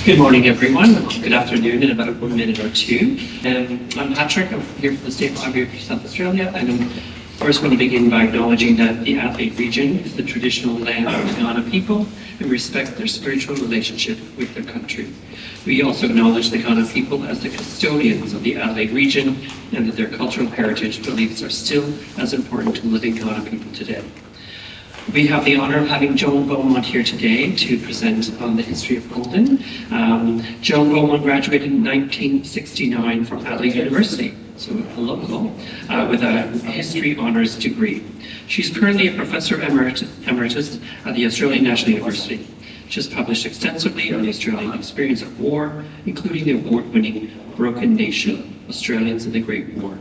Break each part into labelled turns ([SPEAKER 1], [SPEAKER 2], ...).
[SPEAKER 1] Good morning, everyone. Good afternoon in about 1 minute or two. I'm Patrick. I'm here from the State Library of South Australia, and I'm first going to begin by acknowledging that the Adelaide region is the traditional land of the Kaurna people and respect their spiritual relationship with their country. We also acknowledge the Kaurna people as the custodians of the Adelaide region and that their cultural heritage beliefs are still as important to living Kaurna people today. We have the honour of having Joan Beaumont here today to present on the history of Holden. Joan Beaumont graduated in 1969 from Adelaide University, so a local, with a history honours degree. She's currently a professor emeritus at the Australian National University. She has published extensively on the Australian experience of war, including the award-winning Broken Nation, Australians in the Great War.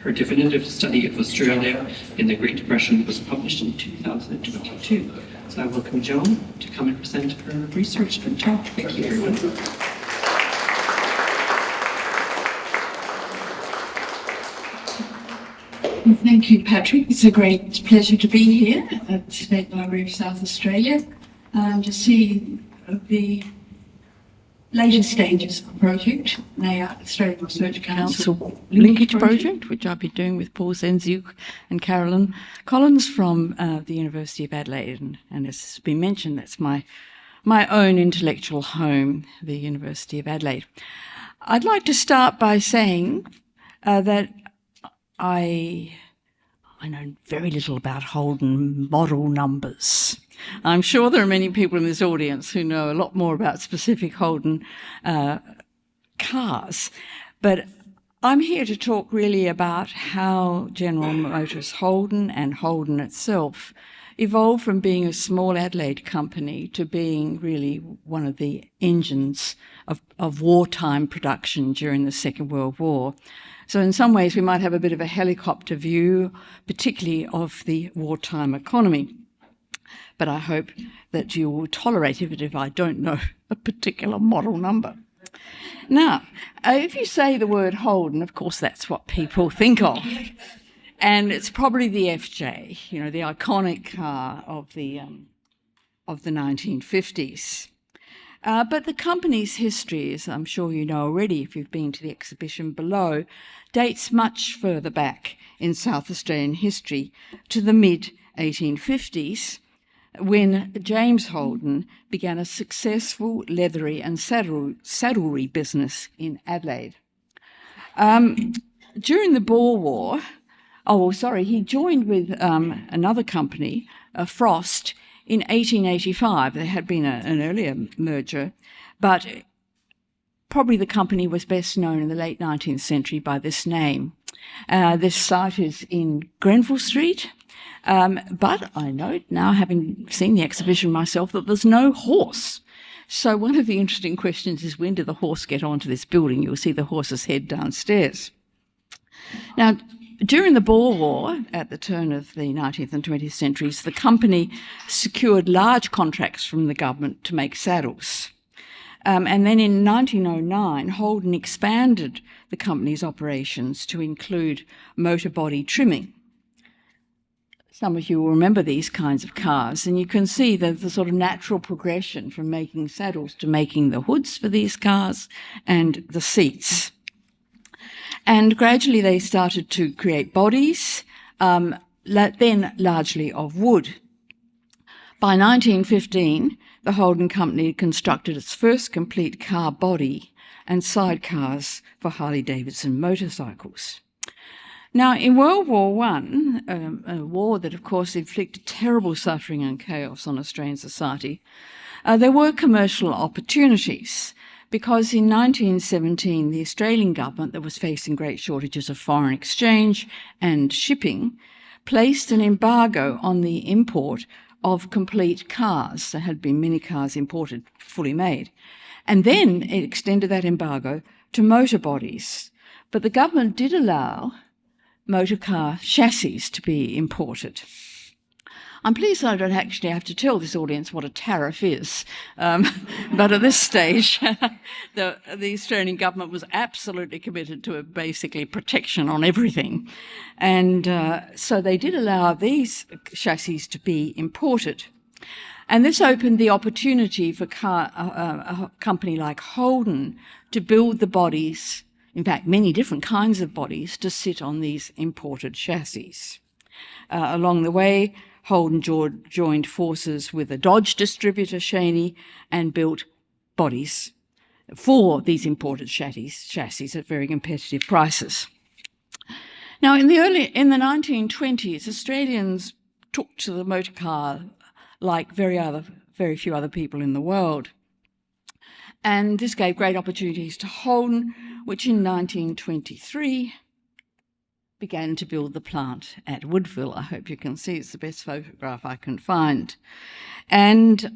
[SPEAKER 1] Her definitive study of Australia in the Great Depression was published in 2022. So I welcome Joan to come and present her research and talk. Thank you very much.
[SPEAKER 2] Well, thank you, Patrick. It's a great pleasure to be here at the State Library of South Australia to see the later stages of the project. They are Australian Research Council
[SPEAKER 3] Linkage project, which I've been doing with Paul Zenziuk and Carolyn Collins from the University of Adelaide. And as has been mentioned, that's my own intellectual home, the University of Adelaide. I'd like to start by saying that I know very little about Holden model numbers. I'm sure there are many people in this audience who know a lot more about specific Holden cars, but I'm here to talk really about how General Motors Holden and Holden itself evolved from being a small Adelaide company to being really one of the engines of wartime production during the Second World War. So in some ways we might have a bit of a helicopter view, particularly of the wartime economy. But I hope that you will tolerate it if I don't know a particular model number. Now, if you say the word Holden, of course, that's what people think of. And it's probably the FJ, you know, the iconic car of the 1950s. But the company's history, as I'm sure you know already if you've been to the exhibition below, dates much further back in South Australian history to the mid-1850s, when James Holden began a successful leathery and saddlery business in Adelaide. During the Boer War, he joined with another company, Frost, in 1885. There had been an earlier merger, but probably the company was best known in the late 19th century by this name. This site is in Grenfell Street, but I note now, having seen the exhibition myself, that there's no horse. So one of the interesting questions is, when did the horse get onto this building? You'll see the horse's head downstairs. Now, during the Boer War, at the turn of the 19th and 20th centuries, the company secured large contracts from the government to make saddles. And then in 1909, Holden expanded the company's operations to include motor body trimming. Some of you will remember these kinds of cars, and you can see the sort of natural progression from making saddles to making the hoods for these cars and the seats. And gradually they started to create bodies, then largely of wood. By 1915, the Holden Company constructed its first complete car body and sidecars for Harley-Davidson motorcycles. Now, in World War I, a war that, of course, inflicted terrible suffering and chaos on Australian society, there were commercial opportunities, because in 1917, the Australian government, that was facing great shortages of foreign exchange and shipping, placed an embargo on the import of complete cars. There had been many cars imported, fully made. And then it extended that embargo to motor bodies. But the government did allow motor car chassis to be imported. I'm pleased that I don't actually have to tell this audience what a tariff is, but at this stage, the Australian government was absolutely committed to basically protection on everything. And so they did allow these chassis to be imported. And this opened the opportunity for a company like Holden to build the bodies, in fact, many different kinds of bodies, to sit on these imported chassis. Along the way, Holden joined forces with a Dodge distributor, Cheney, and built bodies for these imported chassis at very competitive prices. Now, in the 1920s, Australians took to the motor car like very few other people in the world. And this gave great opportunities to Holden, which in 1923 began to build the plant at Woodville. I hope you can see it's the best photograph I can find. And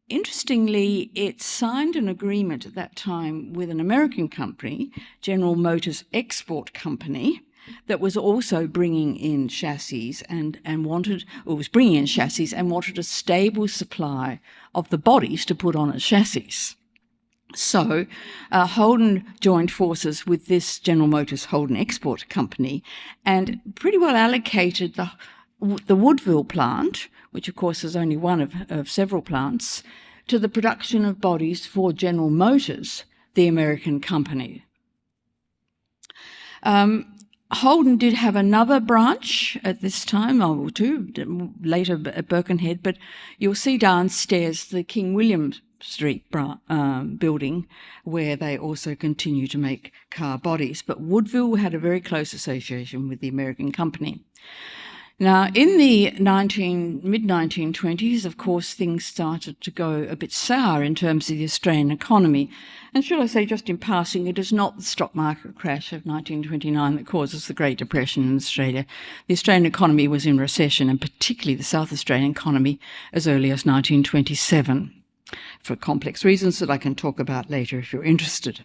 [SPEAKER 3] interestingly, it signed an agreement at that time with an American company, General Motors Export Company, that was also bringing in chassis and wanted a stable supply of the bodies to put on a chassis. So Holden joined forces with this General Motors Holden Export Company and pretty well allocated the Woodville plant, which of course is only one of several plants, to the production of bodies for General Motors, the American company. Holden did have another branch at this time, or two, later at Birkenhead, but you'll see downstairs the King William Street building, where they also continue to make car bodies. But Woodville had a very close association with the American company. Now, in the mid-1920s, of course, things started to go a bit sour in terms of the Australian economy. And should I say, just in passing, it is not the stock market crash of 1929 that causes the Great Depression in Australia. The Australian economy was in recession, and particularly the South Australian economy, as early as 1927, for complex reasons that I can talk about later if you're interested.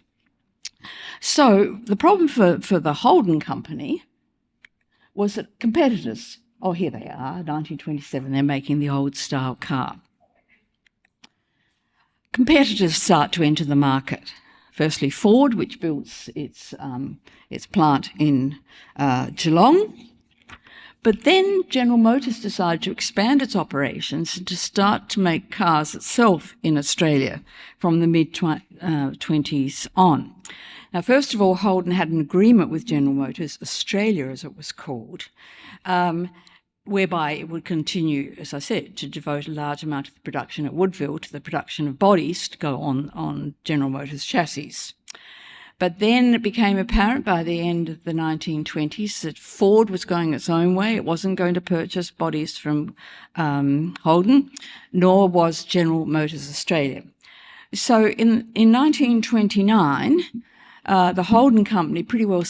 [SPEAKER 3] So the problem for the Holden company was that competitors, oh, here they are, 1927, they're making the old style car. Competitors start to enter the market. Firstly, Ford, which builds its plant in Geelong. But then General Motors decided to expand its operations and to start to make cars itself in Australia from the mid-20s on. Now, first of all, Holden had an agreement with General Motors Australia, as it was called, whereby it would continue, as I said, to devote a large amount of the production at Woodville to the production of bodies to go on General Motors chassis. But then it became apparent by the end of the 1920s that Ford was going its own way. It wasn't going to purchase bodies from Holden, nor was General Motors Australia. So in 1929, the Holden company, pretty well,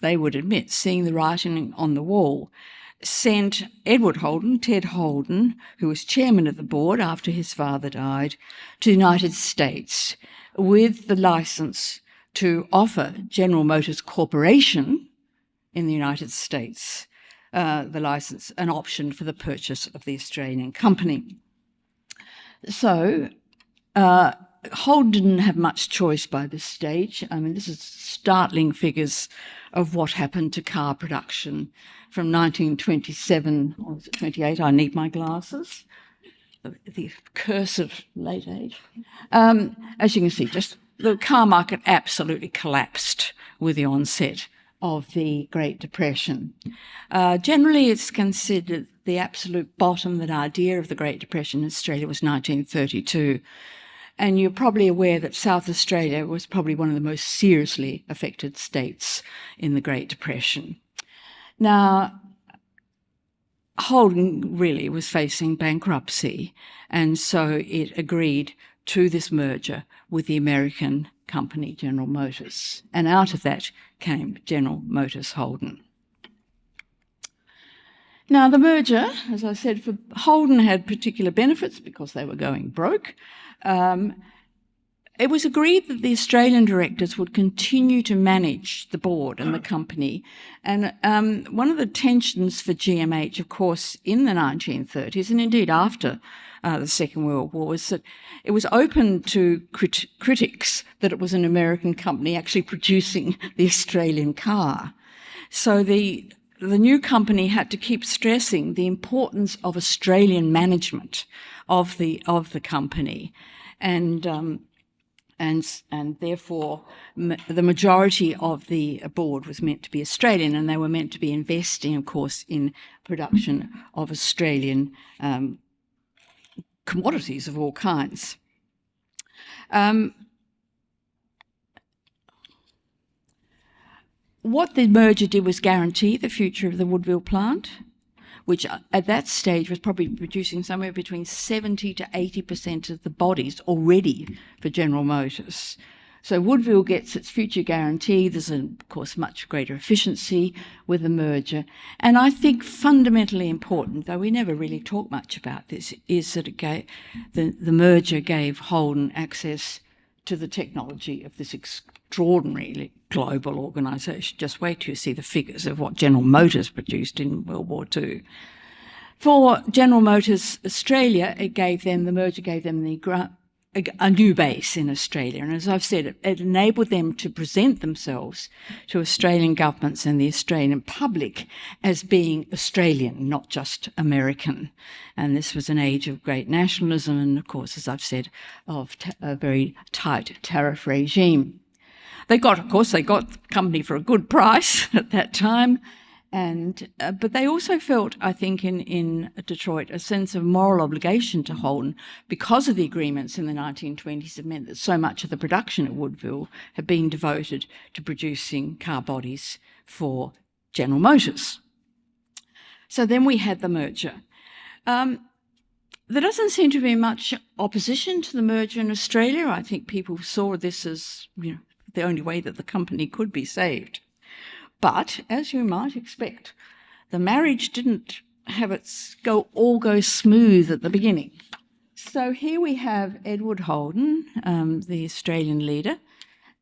[SPEAKER 3] they would admit, seeing the writing on the wall, sent Edward Holden, Ted Holden, who was chairman of the board after his father died, to the United States with the license to offer General Motors Corporation in the United States the license, an option for the purchase of the Australian company. So Holden didn't have much choice by this stage. I mean, this is startling figures of what happened to car production from 1927, or was it 28? I need my glasses. The curse of late age. As you can see, just the car market absolutely collapsed with the onset of the Great Depression. Generally, it's considered the absolute bottom, the nadir of the Great Depression in Australia was 1932. And you're probably aware that South Australia was probably one of the most seriously affected states in the Great Depression. Now, Holden really was facing bankruptcy, and so it agreed to this merger with the American company General Motors. And out of that came General Motors Holden. Now, the merger, as I said, for Holden had particular benefits because they were going broke. It was agreed that the Australian directors would continue to manage the board and the company. And one of the tensions for GMH, of course, in the 1930s, and indeed after the Second World War, was that it was open to critics that it was an American company actually producing the Australian car. So the the new company had to keep stressing the importance of Australian management of the company, and therefore the majority of the board was meant to be Australian, and they were meant to be investing, of course, in production of Australian commodities of all kinds. What the merger did was guarantee the future of the Woodville plant, which at that stage was probably producing somewhere between 70 to 80% of the bodies already for General Motors. So Woodville gets its future guarantee. There's, of course, much greater efficiency with the merger. And I think fundamentally important, though we never really talk much about this, is that the merger gave Holden access to the technology of this extraordinarily global organisation. Just wait till you see the figures of what General Motors produced in World War II. For General Motors Australia, the merger gave them a new base in Australia. And as I've said, it enabled them to present themselves to Australian governments and the Australian public as being Australian, not just American. And this was an age of great nationalism and, of course, as I've said, of a very tight tariff regime. They got the company for a good price at that time. But they also felt, I think, in Detroit, a sense of moral obligation to Holden because of the agreements in the 1920s that meant that so much of the production at Woodville had been devoted to producing car bodies for General Motors. So then we had the merger. There doesn't seem to be much opposition to the merger in Australia. I think people saw this as, the only way that the company could be saved. But, as you might expect, the marriage didn't have all go smooth at the beginning. So here we have Edward Holden, the Australian leader,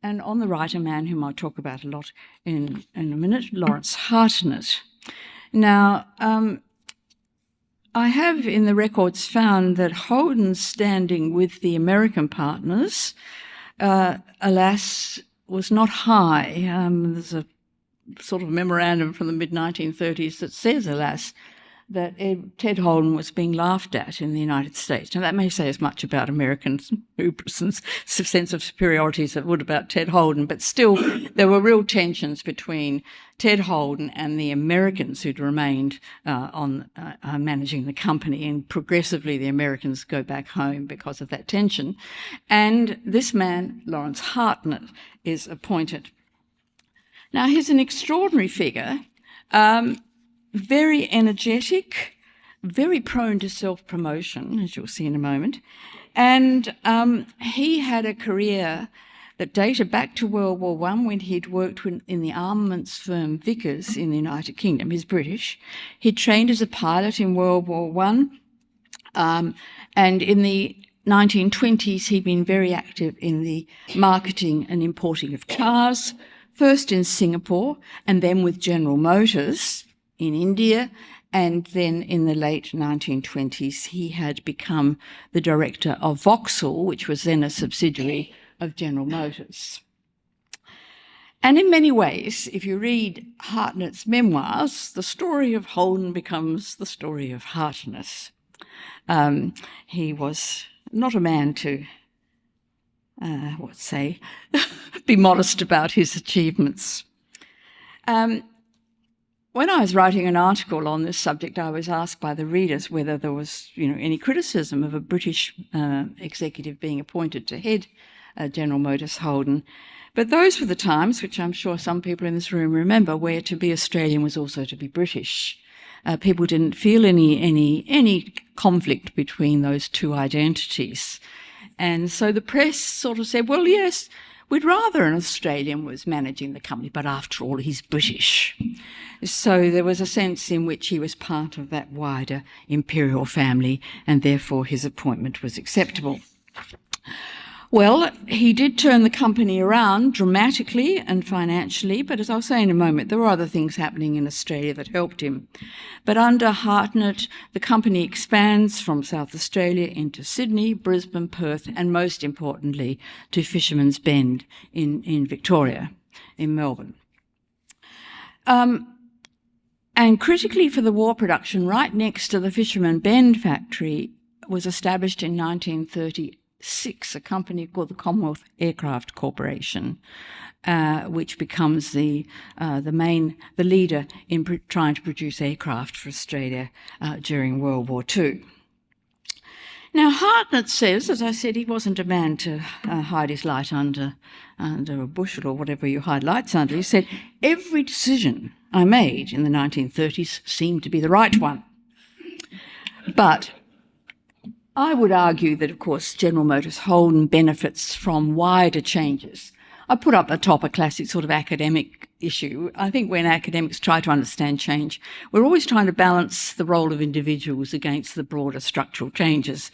[SPEAKER 3] and on the right, a man whom I'll talk about a lot in a minute, Lawrence Hartnett. Now, I have in the records found that Holden's standing with the American partners, alas, was not high. There's a sort of memorandum from the mid-1930s that says, alas, that Ted Holden was being laughed at in the United States. Now, that may say as much about Americans' hubris and sense of superiority as it would about Ted Holden, but still there were real tensions between Ted Holden and the Americans who'd remained managing the company, and progressively the Americans go back home because of that tension. And this man, Lawrence Hartnett, is appointed. Now, he's an extraordinary figure, very energetic, very prone to self-promotion, as you'll see in a moment. And he had a career that dated back to World War I, when he'd worked in the armaments firm Vickers in the United Kingdom. He's British. He trained as a pilot in World War I, and in the 1920s he'd been very active in the marketing and importing of cars, first in Singapore and then with General Motors in India, and then in the late 1920s he had become the director of Vauxhall, which was then a subsidiary of General Motors. And in many ways, if you read Hartnett's memoirs, the story of Holden becomes the story of Hartnett. He was not a man to be modest about his achievements. When I was writing an article on this subject, I was asked by the readers whether there was, any criticism of a British executive being appointed to head General Motors Holden. But those were the times, which I'm sure some people in this room remember, where to be Australian was also to be British. People didn't feel any conflict between those two identities. And so the press sort of said, well, yes, we'd rather an Australian was managing the company, but after all, he's British. So there was a sense in which he was part of that wider imperial family, and therefore his appointment was acceptable. Well, he did turn the company around dramatically and financially, but as I'll say in a moment, there were other things happening in Australia that helped him. But under Hartnett, the company expands from South Australia into Sydney, Brisbane, Perth, and most importantly, to Fisherman's Bend in Victoria, in Melbourne. And critically for the war production, right next to the Fisherman Bend factory was established in 1936 a company called the Commonwealth Aircraft Corporation, which becomes the leader in trying to produce aircraft for Australia during World War II. Now, Hartnett says, as I said, he wasn't a man to hide his light under a bushel or whatever you hide lights under. He said, every decision I made in the 1930s seemed to be the right one. But I would argue that, of course, General Motors Holden benefits from wider changes. I put up at the top a classic sort of academic issue. I think when academics try to understand change, we're always trying to balance the role of individuals against the broader structural changes.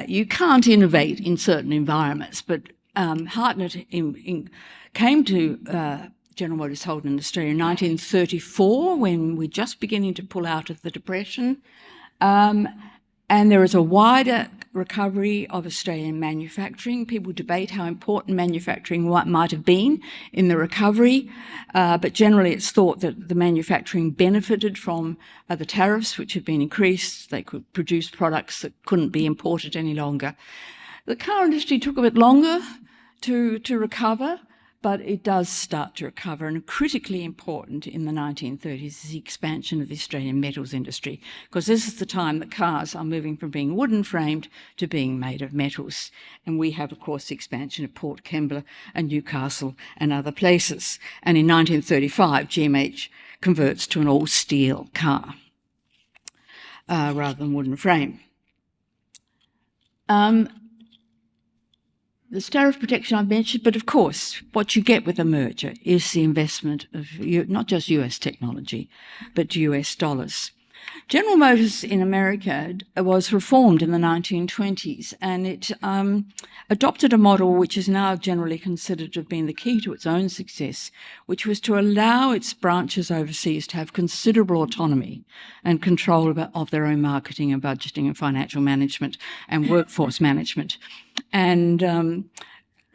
[SPEAKER 3] You can't innovate in certain environments, but Hartnett came to General Motors Holden in Australia in 1934 when we're just beginning to pull out of the Depression. And there is a wider recovery of Australian manufacturing. People debate how important manufacturing might have been in the recovery, but generally it's thought that the manufacturing benefited from the tariffs, which had been increased. They could produce products that couldn't be imported any longer. The car industry took a bit longer to recover, but it does start to recover, and critically important in the 1930s is the expansion of the Australian metals industry, because this is the time that cars are moving from being wooden framed to being made of metals. And we have, of course, the expansion of Port Kembla and Newcastle and other places. And in 1935, GMH converts to an all-steel car rather than wooden frame. There's tariff protection I've mentioned, but of course, what you get with a merger is the investment of not just US technology, but US dollars. General Motors in America was reformed in the 1920s, and it adopted a model which is now generally considered to have been the key to its own success, which was to allow its branches overseas to have considerable autonomy and control of their own marketing and budgeting and financial management and workforce management. And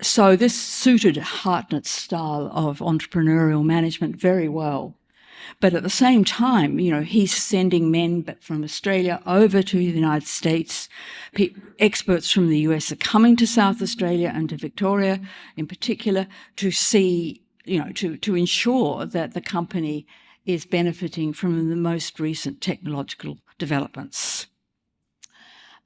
[SPEAKER 3] so this suited Hartnett's style of entrepreneurial management very well. But at the same time, he's sending men from Australia over to the United States. Experts from the US are coming to South Australia and to Victoria in particular to see, to ensure that the company is benefiting from the most recent technological developments.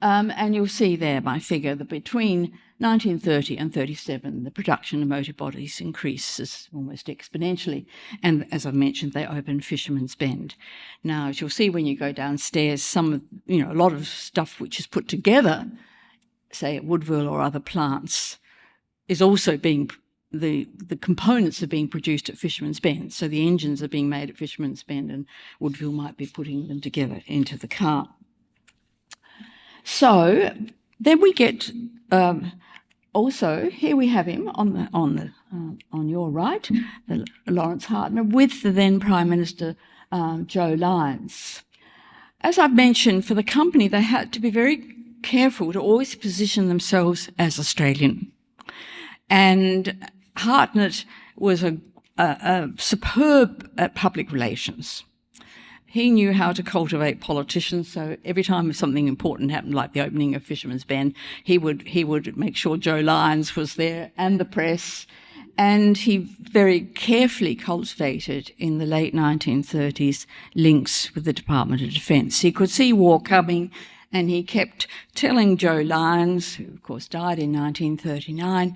[SPEAKER 3] And you'll see there by figure that between 1930 and 37, the production of motor bodies increases almost exponentially. And as I've mentioned, they opened Fisherman's Bend. Now, as you'll see when you go downstairs, a lot of stuff which is put together, say at Woodville or other plants, is also being, the components are being produced at Fisherman's Bend. So the engines are being made at Fisherman's Bend, and Woodville might be putting them together into the car. So then we get also here we have him on your right, Lawrence Hartnett, with the then Prime Minister Joe Lyons. As I've mentioned, for the company they had to be very careful to always position themselves as Australian, and Hartnett was a superb at public relations. He knew how to cultivate politicians, so every time something important happened, like the opening of Fisherman's Bend, he would make sure Joe Lyons was there and the press, and he very carefully cultivated in the late 1930s links with the Department of Defence. He could see war coming, and he kept telling Joe Lyons, who of course died in 1939,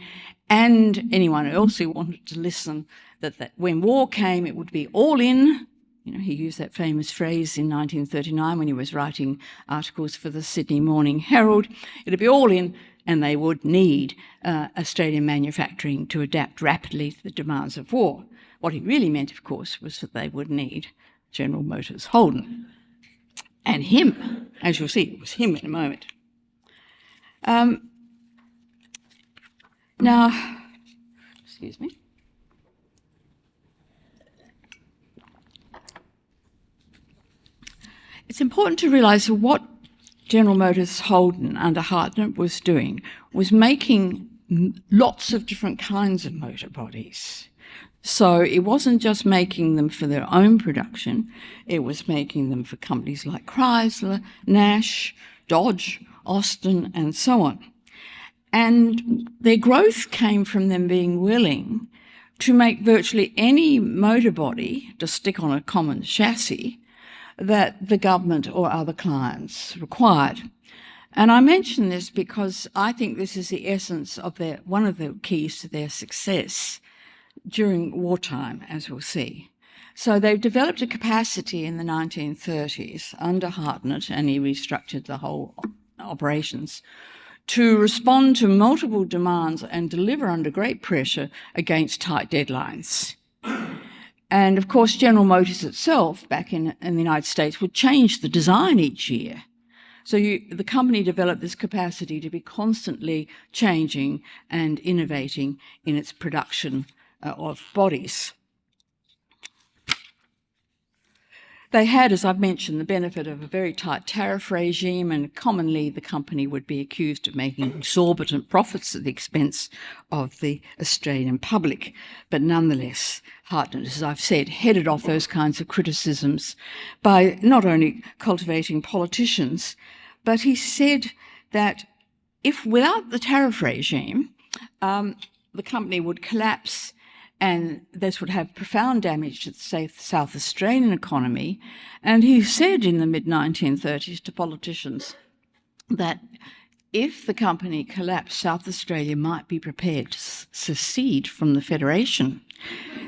[SPEAKER 3] and anyone else who wanted to listen, that when war came it would be all in. He used that famous phrase in 1939 when he was writing articles for the Sydney Morning Herald. It'd be all in, and they would need Australian manufacturing to adapt rapidly to the demands of war. What he really meant, of course, was that they would need General Motors Holden. And him, as you'll see, it was him in a moment. Now, excuse me. It's important to realise that what General Motors Holden under Hartnett was doing was making lots of different kinds of motor bodies. So it wasn't just making them for their own production, it was making them for companies like Chrysler, Nash, Dodge, Austin, and so on. And their growth came from them being willing to make virtually any motor body to stick on a common chassis that the government or other clients required. And I mention this because I think this is the essence of one of the keys to their success during wartime, as we'll see. So they've developed a capacity in the 1930s under Hartnett, and he restructured the whole operations, to respond to multiple demands and deliver under great pressure against tight deadlines. And of course, General Motors itself, back in the United States, would change the design each year. So the company developed this capacity to be constantly changing and innovating in its production of bodies. They had, as I've mentioned, the benefit of a very tight tariff regime, and commonly the company would be accused of making exorbitant profits at the expense of the Australian public. But nonetheless, Hartnett, as I've said, headed off those kinds of criticisms by not only cultivating politicians, but he said that if without the tariff regime, the company would collapse, and this would have profound damage to the South Australian economy. And he said in the mid-1930s to politicians that if the company collapsed, South Australia might be prepared to secede from the Federation.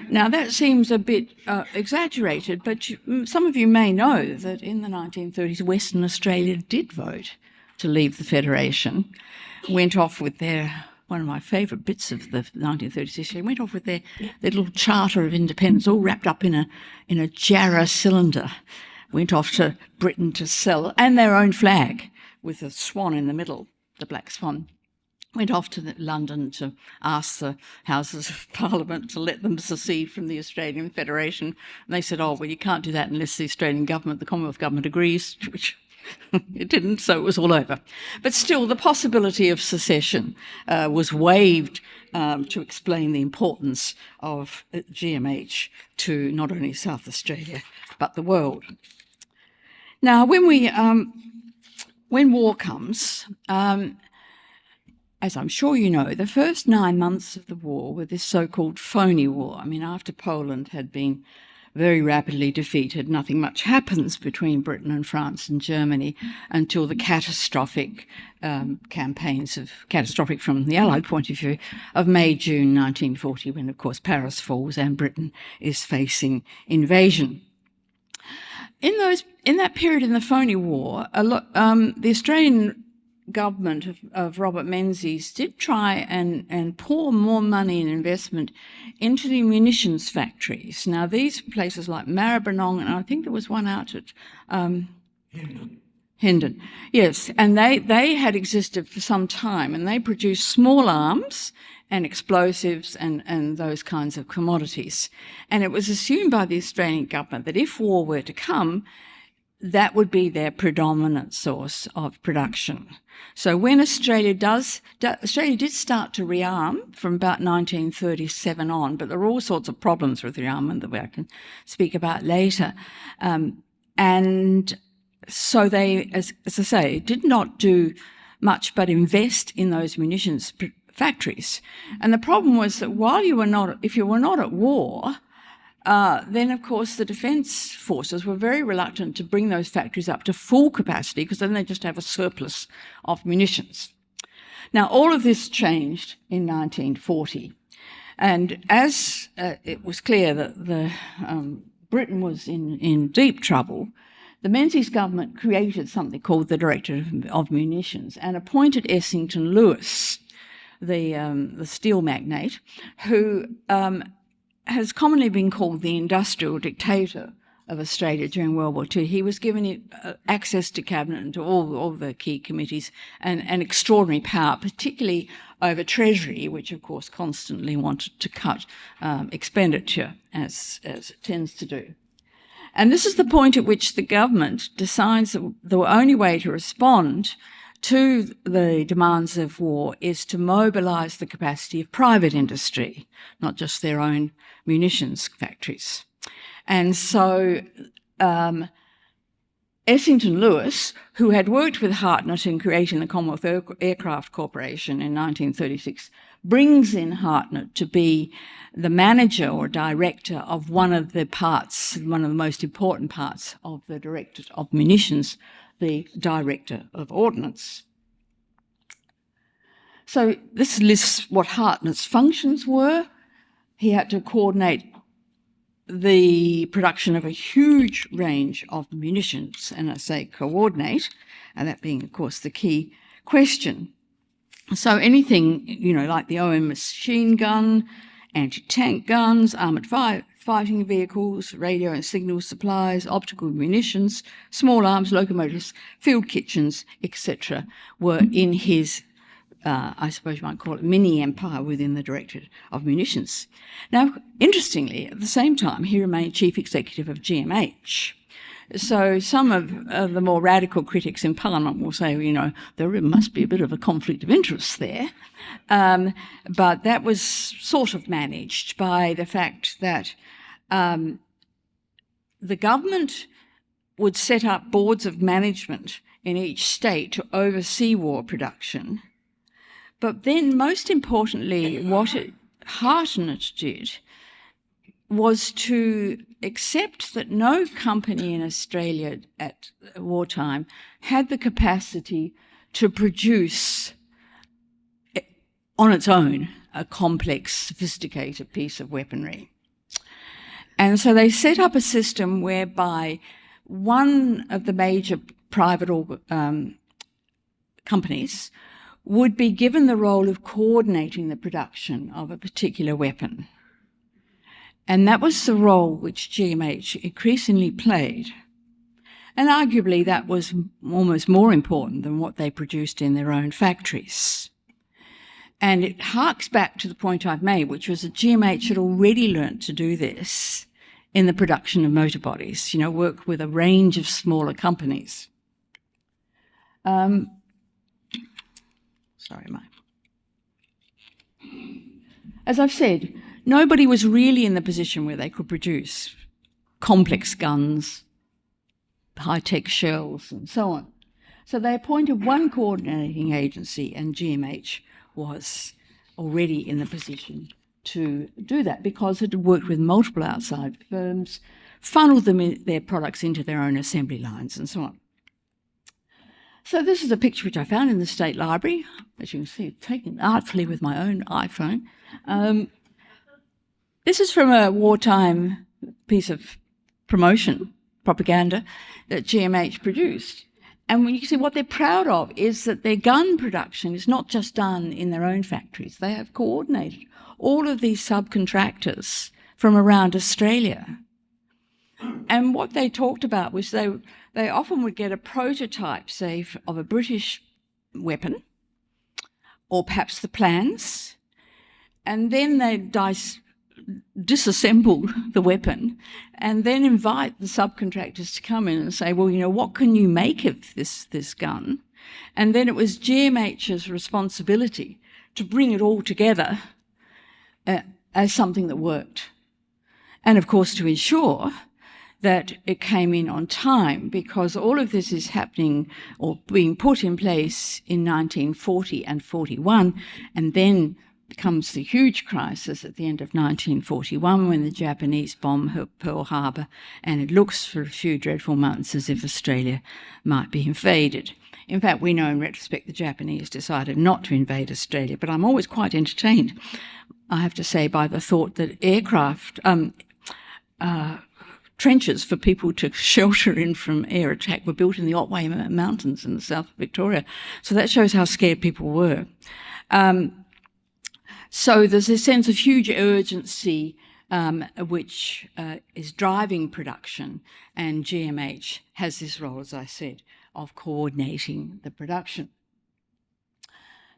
[SPEAKER 3] Now, that seems a bit exaggerated, but some of you may know that in the 1930s, Western Australia did vote to leave the Federation, went off with one of my favourite bits of the 1930s history, went off with their little Charter of Independence, all wrapped up in a Jarrah cylinder, went off to Britain to sell, and their own flag with a swan in the middle, the Black Swan. Went off to London to ask the Houses of Parliament to let them secede from the Australian Federation. And they said, oh, well, you can't do that unless the Australian government, the Commonwealth government agrees, which it didn't, so it was all over. But still, the possibility of secession was waived to explain the importance of GMH to not only South Australia, but the world. Now, when war comes, as I'm sure you know, the first 9 months of the war were this so-called phony war. I mean, after Poland had been very rapidly defeated, nothing much happens between Britain and France and Germany until the catastrophic campaigns catastrophic from the Allied point of view, of May-June 1940, when, of course, Paris falls and Britain is facing invasion. In that period in the phony war, the Australian government of Robert Menzies did try and pour more money and investment into the munitions factories. Now, these places like Maribyrnong, and I think there was one out at Hendon. Yes, and they had existed for some time, and they produced small arms and explosives and those kinds of commodities. And it was assumed by the Australian government that if war were to come, that would be their predominant source of production. So when Australia did start to rearm from about 1937 on, but there were all sorts of problems with rearmament that I can speak about later. And so they, as I say, did not do much but invest in those munitions factories. And the problem was that if you were not at war, then, of course, the defence forces were very reluctant to bring those factories up to full capacity, because then they just have a surplus of munitions. Now, all of this changed in 1940. And as it was clear that Britain was in deep trouble, the Menzies government created something called the Directorate of Munitions and appointed Essington Lewis, the steel magnate, who has commonly been called the industrial dictator of Australia during World War II. He was given access to cabinet and to all the key committees and extraordinary power, particularly over Treasury, which of course constantly wanted to cut expenditure, as it tends to do. And this is the point at which the government decides that the only way to respond to the demands of war is to mobilise the capacity of private industry, not just their own munitions factories. And so Essington Lewis, who had worked with Hartnett in creating the Commonwealth Aircraft Corporation in 1936, brings in Hartnett to be the manager or director of one of the most important parts of the Directorate of Munitions, the Director of Ordnance. So this lists what Hartnett's functions were. He had to coordinate the production of a huge range of munitions, and I say coordinate, and that being, of course, the key question. So anything, like the OM machine gun, anti-tank guns, armoured fighting vehicles, radio and signal supplies, optical munitions, small arms, locomotives, field kitchens, etc., were in his I suppose you might call it mini empire within the Directorate of Munitions. Now, interestingly, at the same time, he remained chief executive of GMH. So some of the more radical critics in Parliament will say, there must be a bit of a conflict of interest there. But that was sort of managed by the fact that the government would set up boards of management in each state to oversee war production. But then, most importantly, what Hartnett did was to accept that no company in Australia at wartime had the capacity to produce on its own a complex, sophisticated piece of weaponry. And so they set up a system whereby one of the major private companies would be given the role of coordinating the production of a particular weapon. And that was the role which GMH increasingly played. And arguably that was almost more important than what they produced in their own factories. And it harks back to the point I've made, which was that GMH had already learnt to do this in the production of motor bodies, work with a range of smaller companies. As I've said, nobody was really in the position where they could produce complex guns, high-tech shells, and so on. So they appointed one coordinating agency, and GMH was already in the position to do that because it had worked with multiple outside firms, funneled their products into their own assembly lines, and so on. So this is a picture which I found in the State Library, as you can see, taken artfully with my own iPhone. This is from a wartime piece of propaganda, that GMH produced. And when you can see what they're proud of is that their gun production is not just done in their own factories. They have coordinated all of these subcontractors from around Australia. And what they talked about was they often would get a prototype, say, of a British weapon, or perhaps the plans, and then they'd disassemble the weapon and then invite the subcontractors to come in and say, well, what can you make of this gun? And then it was GMH's responsibility to bring it all together as something that worked. And, of course, to ensure that it came in on time, because all of this is happening or being put in place in 1940 and 41, and then comes the huge crisis at the end of 1941 when the Japanese bomb Pearl Harbor, and it looks for a few dreadful months as if Australia might be invaded. In fact, we know in retrospect the Japanese decided not to invade Australia, but I'm always quite entertained, I have to say, by the thought that trenches for people to shelter in from air attack were built in the Otway Mountains in the south of Victoria. So that shows how scared people were. So there's a sense of huge urgency which is driving production, and GMH has this role, as I said, of coordinating the production.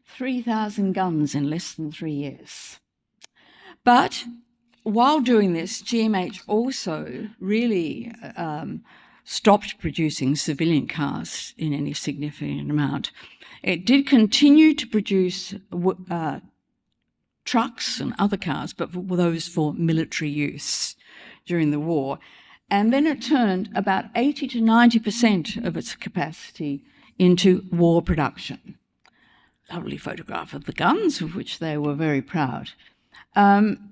[SPEAKER 3] 3,000 guns in less than 3 years. But while doing this, GMH also really stopped producing civilian cars in any significant amount. It did continue to produce trucks and other cars, but those for military use during the war. And then it turned about 80 to 90% of its capacity into war production. Lovely photograph of the guns, of which they were very proud. And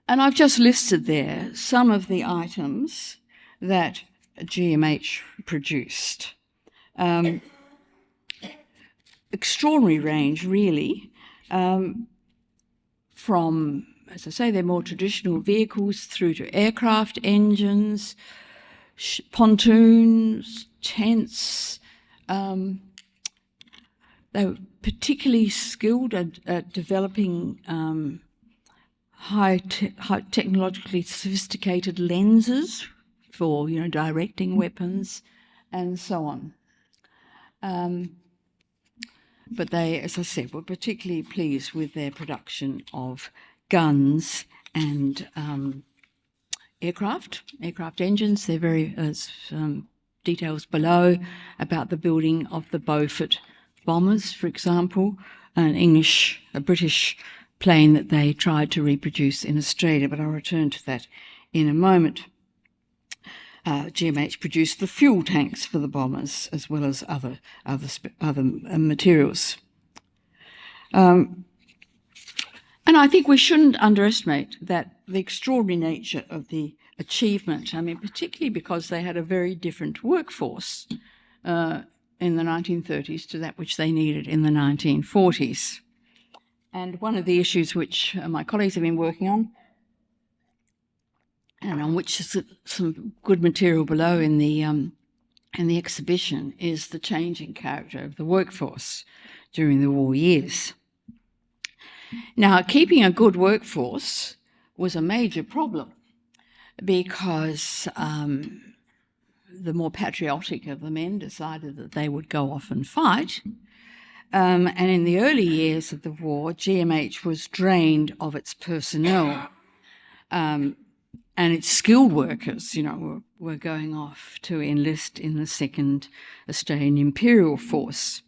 [SPEAKER 3] I've just listed there some of the items that GMH produced. Extraordinary range, really, from, as I say, their more traditional vehicles through to aircraft engines, pontoons, tents. They were particularly skilled at developing high technologically sophisticated lenses for, directing weapons and so on. But they, as I said, were particularly pleased with their production of guns and aircraft engines. They're very, details below about the building of the Beaufort bombers, for example, a British plane that they tried to reproduce in Australia, but I'll return to that in a moment. GMH produced the fuel tanks for the bombers as well as other materials. And I think we shouldn't underestimate that the extraordinary nature of the achievement, particularly because they had a very different workforce in the 1930s to that which they needed in the 1940s. And one of the issues which my colleagues have been working on, and on which is some good material below in the exhibition, is the changing character of the workforce during the war years. Now, keeping a good workforce was a major problem because the more patriotic of the men decided that they would go off and fight. And in the early years of the war, GMH was drained of its personnel. And its skilled workers, were going off to enlist in the Second Australian Imperial Force.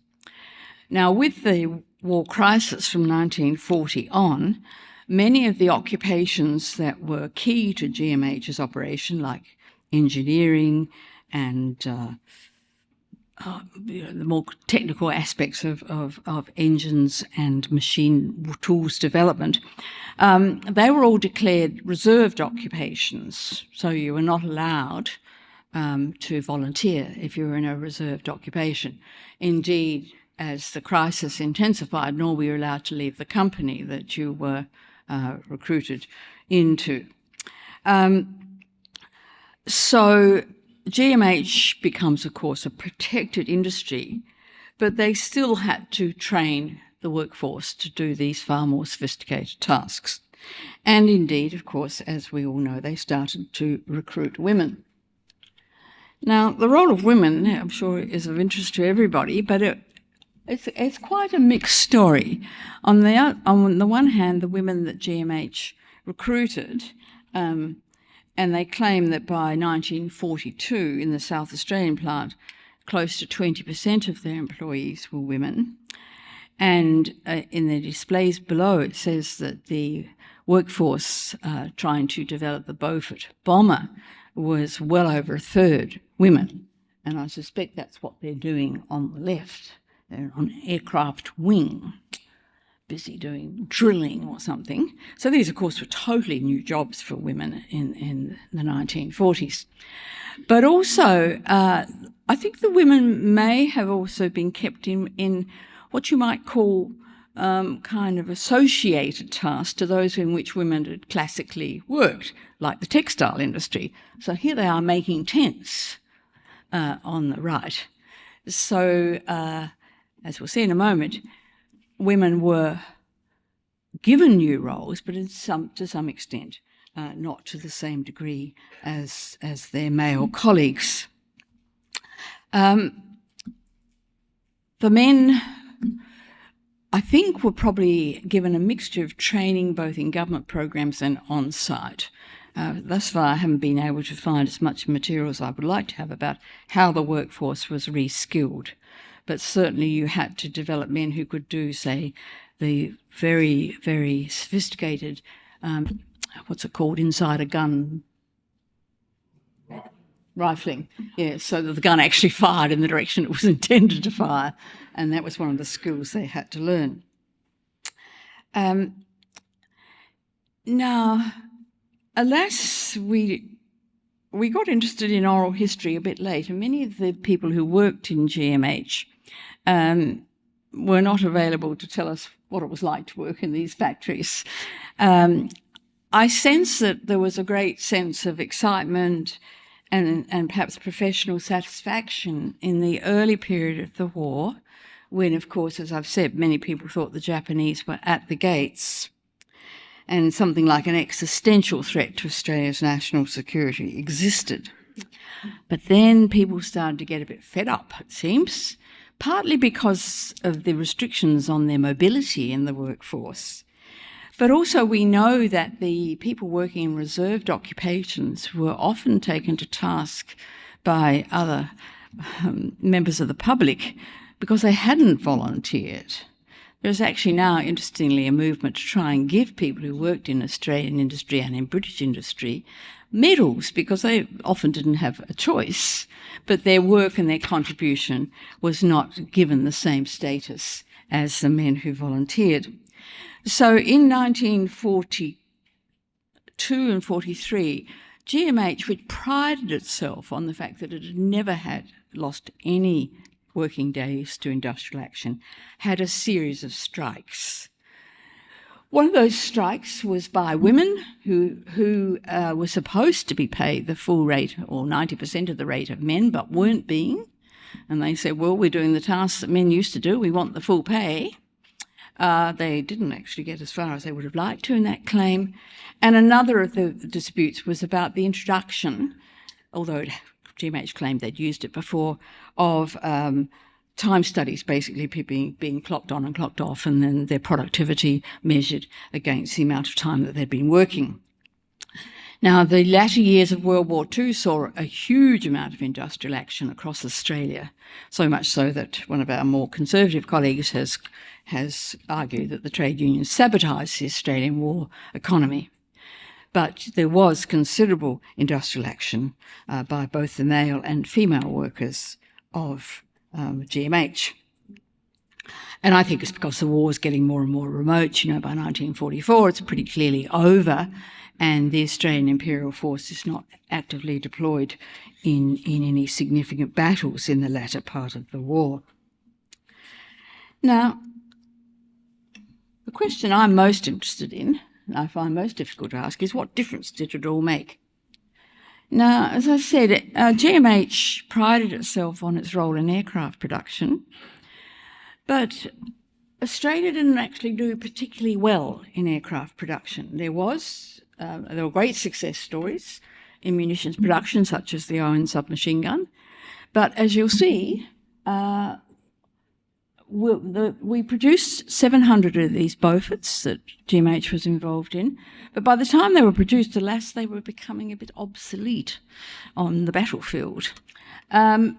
[SPEAKER 3] Now, with the war crisis from 1940 on, many of the occupations that were key to GMH's operation, like engineering and the more technical aspects of engines and machine tools development, they were all declared reserved occupations. So you were not allowed to volunteer if you were in a reserved occupation. Indeed, as the crisis intensified, nor were you allowed to leave the company that you were recruited into. So GMH becomes, of course, a protected industry, but they still had to train the workforce to do these far more sophisticated tasks. And indeed, of course, as we all know, they started to recruit women. Now, the role of women, I'm sure, is of interest to everybody, but it's quite a mixed story. On the one hand, the women that GMH recruited, and they claim that by 1942 in the South Australian plant, close to 20% of their employees were women. And in the displays below, it says that the workforce trying to develop the Beaufort bomber was well over a third women. And I suspect that's what they're doing on the left. They're on an aircraft wing, busy doing drilling or something. So these, of course, were totally new jobs for women in the 1940s. But also, I think the women may have also been kept in what you might call kind of associated tasks to those in which women had classically worked, like the textile industry. So here they are making tents on the right. So, as we'll see in a moment, women were given new roles, but to some extent, not to the same degree as their male colleagues. The men, I think, were probably given a mixture of training both in government programs and on-site. Thus far, I haven't been able to find as much material as I would like to have about how the workforce was re-skilled. But certainly you had to develop men who could do, say, the very, very sophisticated, inside a gun rifling. Yeah, so that the gun actually fired in the direction it was intended to fire. And that was one of the skills they had to learn. Now, alas, we got interested in oral history a bit late, and many of the people who worked in GMH were not available to tell us what it was like to work in these factories. I sense that there was a great sense of excitement and perhaps professional satisfaction in the early period of the war, when, of course, as I've said, many people thought the Japanese were at the gates, and something like an existential threat to Australia's national security existed. But then people started to get a bit fed up, it seems, partly because of the restrictions on their mobility in the workforce. But also we know that the people working in reserved occupations were often taken to task by other members of the public because they hadn't volunteered. There's actually now, interestingly, a movement to try and give people who worked in Australian industry and in British industry medals, because they often didn't have a choice, but their work and their contribution was not given the same status as the men who volunteered. So in 1942 and 43, GMH, which prided itself on the fact that it had never had lost any working days to industrial action, had a series of strikes. One of those strikes was by women who were supposed to be paid the full rate or 90% of the rate of men, but weren't being. And they said, well, we're doing the tasks that men used to do. We want the full pay. They didn't actually get as far as they would have liked to in that claim. And another of the disputes was about the introduction, although GMH claimed they'd used it before, of time studies, basically people being clocked on and clocked off, and then their productivity measured against the amount of time that they'd been working. Now, the latter years of World War II saw a huge amount of industrial action across Australia, so much so that one of our more conservative colleagues has argued that the trade unions sabotaged the Australian war economy. But there was considerable industrial action by both the male and female workers of GMH. And I think it's because the war was getting more and more remote. You know, by 1944, it's pretty clearly over, and the Australian Imperial Force is not actively deployed in any significant battles in the latter part of the war. Now, the question I'm most interested in, and I find most difficult to ask, is what difference did it all make? Now, as I said, GMH prided itself on its role in aircraft production, but Australia didn't actually do particularly well in aircraft production. There were great success stories in munitions production, such as the Owen submachine gun, but as you'll see, we produced 700 of these Beauforts that GMH was involved in, but by the time they were produced, alas, they were becoming a bit obsolete on the battlefield. A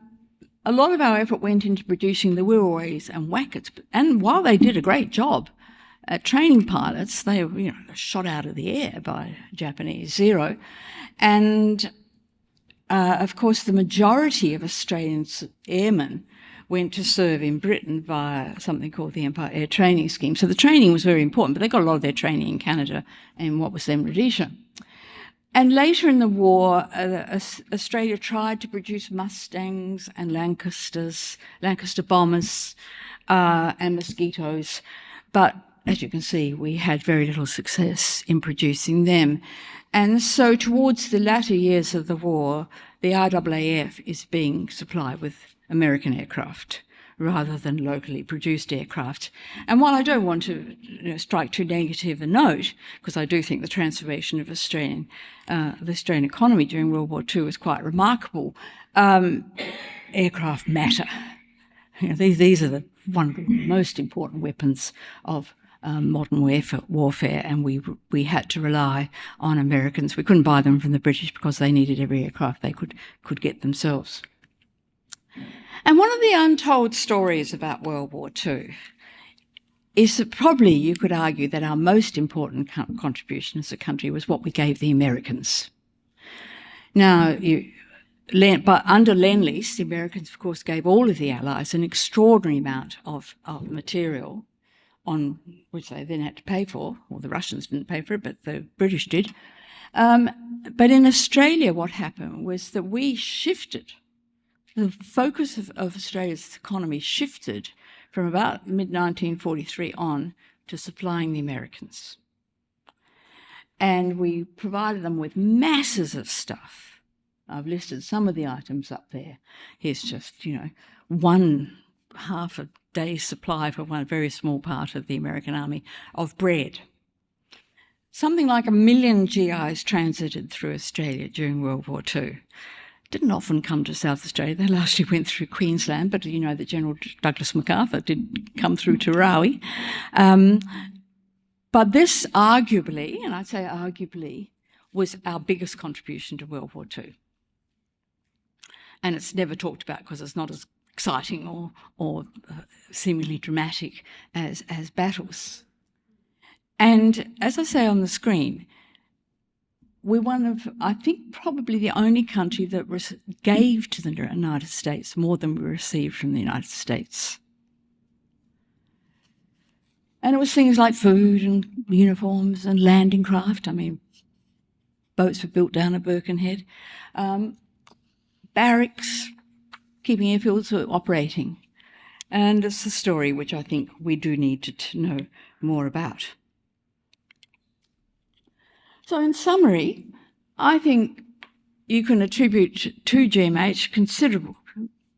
[SPEAKER 3] lot of our effort went into producing the Wirraways and Wackets, and while they did a great job at training pilots, they were shot out of the air by Japanese Zero. And of course, the majority of Australian airmen went to serve in Britain via something called the Empire Air Training Scheme. So the training was very important, but they got a lot of their training in Canada and what was then Rhodesia. And later in the war, Australia tried to produce Mustangs and Lancaster bombers and Mosquitoes, but as you can see, we had very little success in producing them. And so towards the latter years of the war, the RAAF is being supplied with American aircraft rather than locally produced aircraft. And while I don't want to strike too negative a note, because I do think the transformation of the Australian economy during World War II was quite remarkable, aircraft matter. These are one of the most important weapons of modern warfare, and we had to rely on Americans. We couldn't buy them from the British because they needed every aircraft they could get themselves. And one of the untold stories about World War II is that probably you could argue that our most important contribution as a country was what we gave the Americans. Now, but under Lend-Lease, the Americans, of course, gave all of the Allies an extraordinary amount of material, on which they then had to pay for, or the Russians didn't pay for it, but the British did. But in Australia, what happened was that we shifted. The focus of Australia's economy shifted from about mid-1943 on to supplying the Americans. And we provided them with masses of stuff. I've listed some of the items up there. Here's just, one half a day's supply for one very small part of the American army of bread. Something like 1 million GIs transited through Australia during World War II. Didn't often come to South Australia. They largely went through Queensland, but you know that General Douglas MacArthur did come through Tarawi. But this arguably, and I'd say arguably, was our biggest contribution to World War II. And it's never talked about because it's not as exciting or seemingly dramatic as battles. And as I say on the screen, we're one of, I think, probably the only country that gave to the United States more than we received from the United States. And it was things like food and uniforms and landing craft. I mean, boats were built down at Birkenhead. Barracks, keeping airfields operating. And it's a story which I think we do need to know more about. So in summary, I think you can attribute to GMH considerable,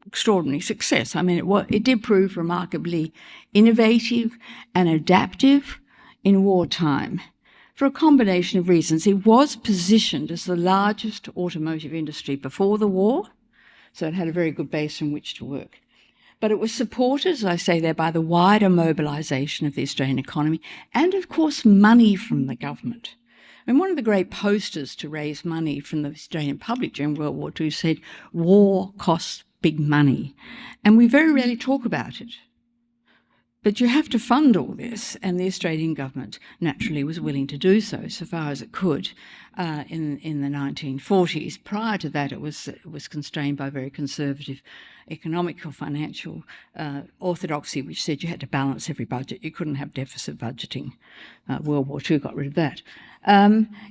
[SPEAKER 3] extraordinary success. I mean, it did prove remarkably innovative and adaptive in wartime for a combination of reasons. It was positioned as the largest automotive industry before the war, so it had a very good base from which to work. But it was supported, as I say there, by the wider mobilisation of the Australian economy and, of course, money from the government. And one of the great posters to raise money from the Australian public during World War II said, "War costs big money." And we very rarely talk about it. But you have to fund all this, and the Australian government naturally was willing to do so far as it could in the 1940s. Prior to that, it was constrained by very conservative economic or financial orthodoxy, which said you had to balance every budget. You couldn't have deficit budgeting. World War II got rid of that.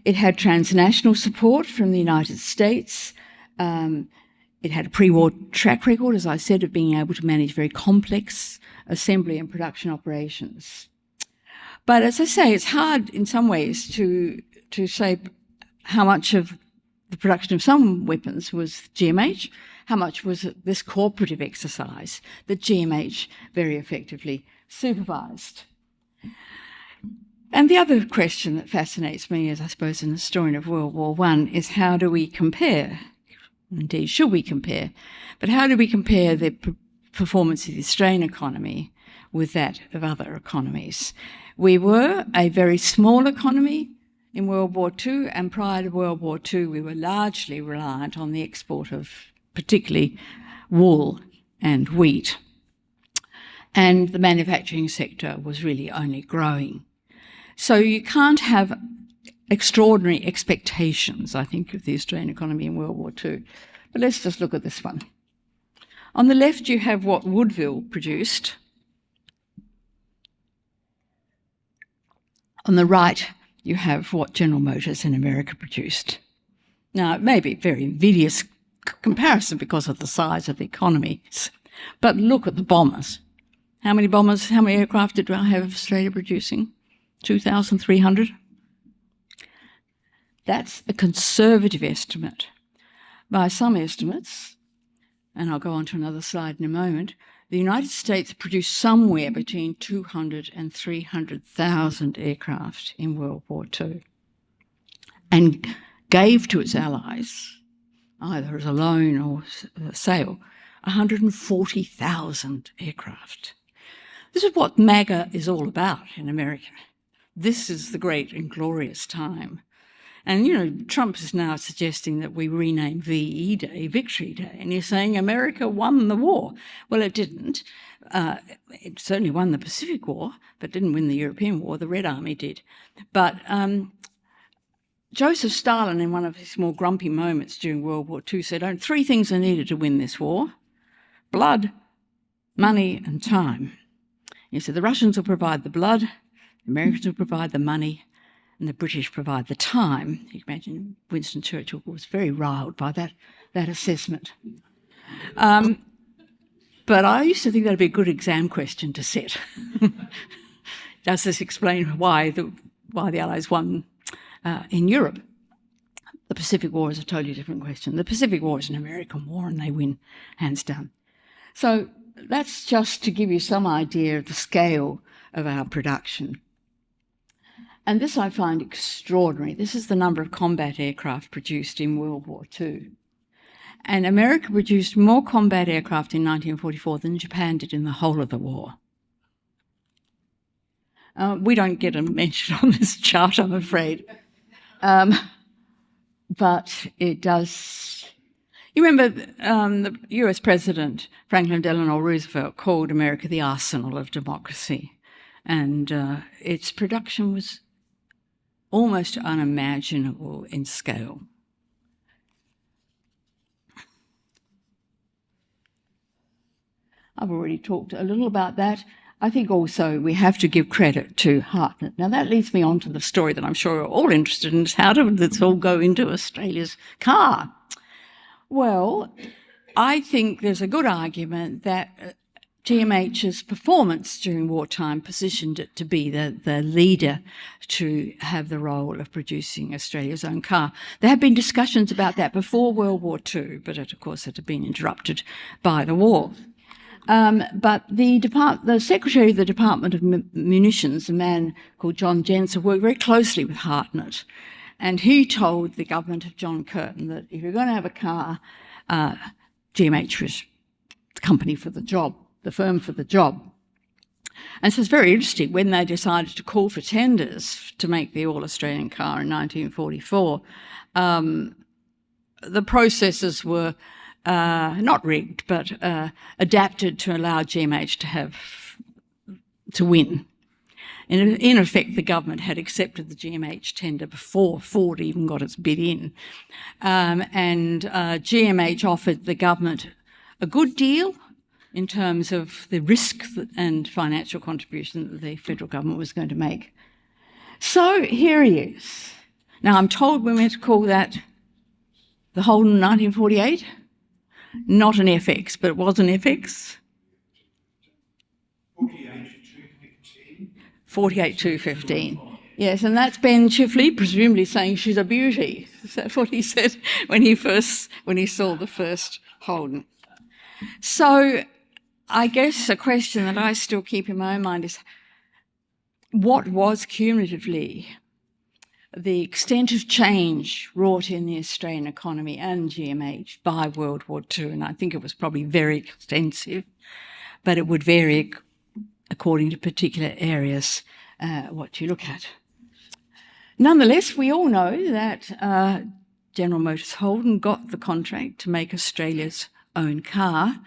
[SPEAKER 3] It had transnational support from the United States. It had a pre-war track record, as I said, of being able to manage very complex assembly and production operations. But as I say, it's hard in some ways to say how much of the production of some weapons was GMH, how much was this cooperative exercise that GMH very effectively supervised. And the other question that fascinates me, as I suppose in the story of World War I, is how do we compare? Indeed, should we compare? But how do we compare the performance of the Australian economy with that of other economies? We were a very small economy in World War II, and prior to World War II, we were largely reliant on the export of particularly wool and wheat. And the manufacturing sector was really only growing. So you can't have extraordinary expectations, I think, of the Australian economy in World War II. But let's just look at this one. On the left, you have what Woodville produced. On the right, you have what General Motors in America produced. Now, it may be a very invidious comparison because of the size of the economies, but look at the bombers. How many aircraft did I have Australia producing? 2,300? That's a conservative estimate. By some estimates, and I'll go on to another slide in a moment, the United States produced somewhere between 200 and 300,000 aircraft in World War II and gave to its allies, either as a loan or a sale, 140,000 aircraft. This is what MAGA is all about in America. This is the great and glorious time. And, you know, Trump is now suggesting that we rename VE Day, Victory Day, and he's saying America won the war. Well, it didn't. It certainly won the Pacific War, but didn't win the European War. The Red Army did. But Joseph Stalin, in one of his more grumpy moments during World War II, said, 3 things are needed to win this war: blood, money, and time. He said the Russians will provide the blood, the Americans will provide the money, and the British provide the time. You can imagine Winston Churchill was very riled by that assessment. But I used to think that'd be a good exam question to set. Does this explain why the Allies won in Europe? The Pacific War is a totally different question. The Pacific War is an American war and they win, hands down. So that's just to give you some idea of the scale of our production. And this I find extraordinary. This is the number of combat aircraft produced in World War II. And America produced more combat aircraft in 1944 than Japan did in the whole of the war. We don't get a mention on this chart, I'm afraid. But it does. You remember the US President Franklin Delano Roosevelt called America the arsenal of democracy. And its production was almost unimaginable in scale. I've already talked a little about that. I think also we have to give credit to Hartnett. Now that leads me on to the story that I'm sure you're all interested in, is how did this all go into Australia's car? Well, I think there's a good argument that GMH's performance during wartime positioned it to be the leader to have the role of producing Australia's own car. There have been discussions about that before World War II, but it, of course, had been interrupted by the war. But the Secretary of the Department of Munitions, a man called John Jensen, worked very closely with Hartnett. And he told the government of John Curtin that if you're going to have a car, GMH was the company for the job, the firm for the job. And so it's very interesting, when they decided to call for tenders to make the all-Australian car in 1944, the processes were not rigged, but adapted to allow GMH to win. In effect, the government had accepted the GMH tender before Ford even got its bid in. And GMH offered the government a good deal in terms of the risk and financial contribution that the federal government was going to make. So here he is. Now, I'm told we're meant to call that the Holden 1948. Not an FX, but it was an FX. 48,215. Yes, and that's Ben Chifley, presumably saying she's a beauty. Is that what he said when he saw the first Holden? So I guess a question that I still keep in my own mind is, what was cumulatively the extent of change wrought in the Australian economy and GMH by World War II? And I think it was probably very extensive, but it would vary according to particular areas what you look at. Nonetheless, we all know that General Motors Holden got the contract to make Australia's own car,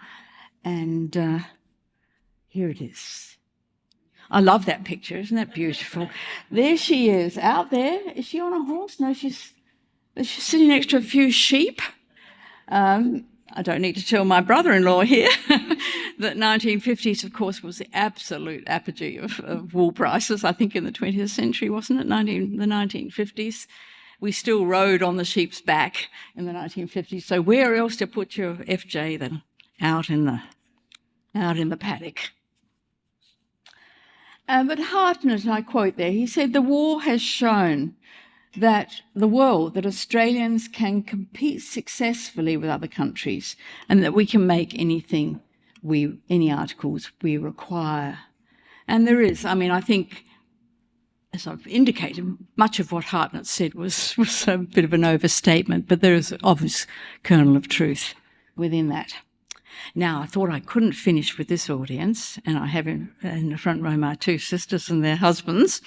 [SPEAKER 3] and here it is. I love that picture, isn't that beautiful? There she is, out there. Is she on a horse? No, she's sitting next to a few sheep. I don't need to tell my brother-in-law here that 1950s, of course, was the absolute apogee of wool prices, I think in the 20th century, wasn't it? The 1950s. We still rode on the sheep's back in the 1950s. So where else to put your FJ than out in the paddock? But Hartnett, I quote there, he said, "The war has shown that Australians can compete successfully with other countries and that we can make any articles we require." And there is, I think, as I've indicated, much of what Hartnett said was a bit of an overstatement, but there is an obvious kernel of truth within that. Now, I thought I couldn't finish with this audience, and I have in the front row my two sisters and their husbands,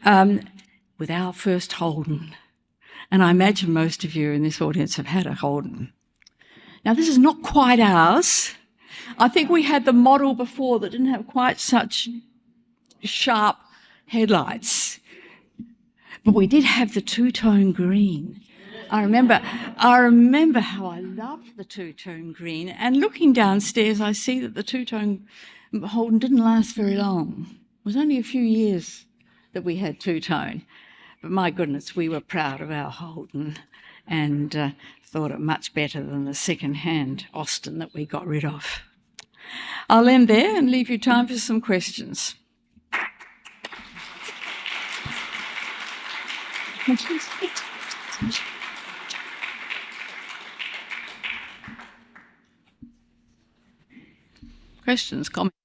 [SPEAKER 3] with our first Holden. And I imagine most of you in this audience have had a Holden. Now, this is not quite ours. I think we had the model before that didn't have quite such sharp headlights. But we did have the two-tone green. I remember how I loved the two-tone green. And looking downstairs, I see that the two-tone Holden didn't last very long. It was only a few years that we had two-tone. But my goodness, we were proud of our Holden and thought it much better than the second-hand Austin that we got rid of. I'll end there and leave you time for some questions. Questions, comments?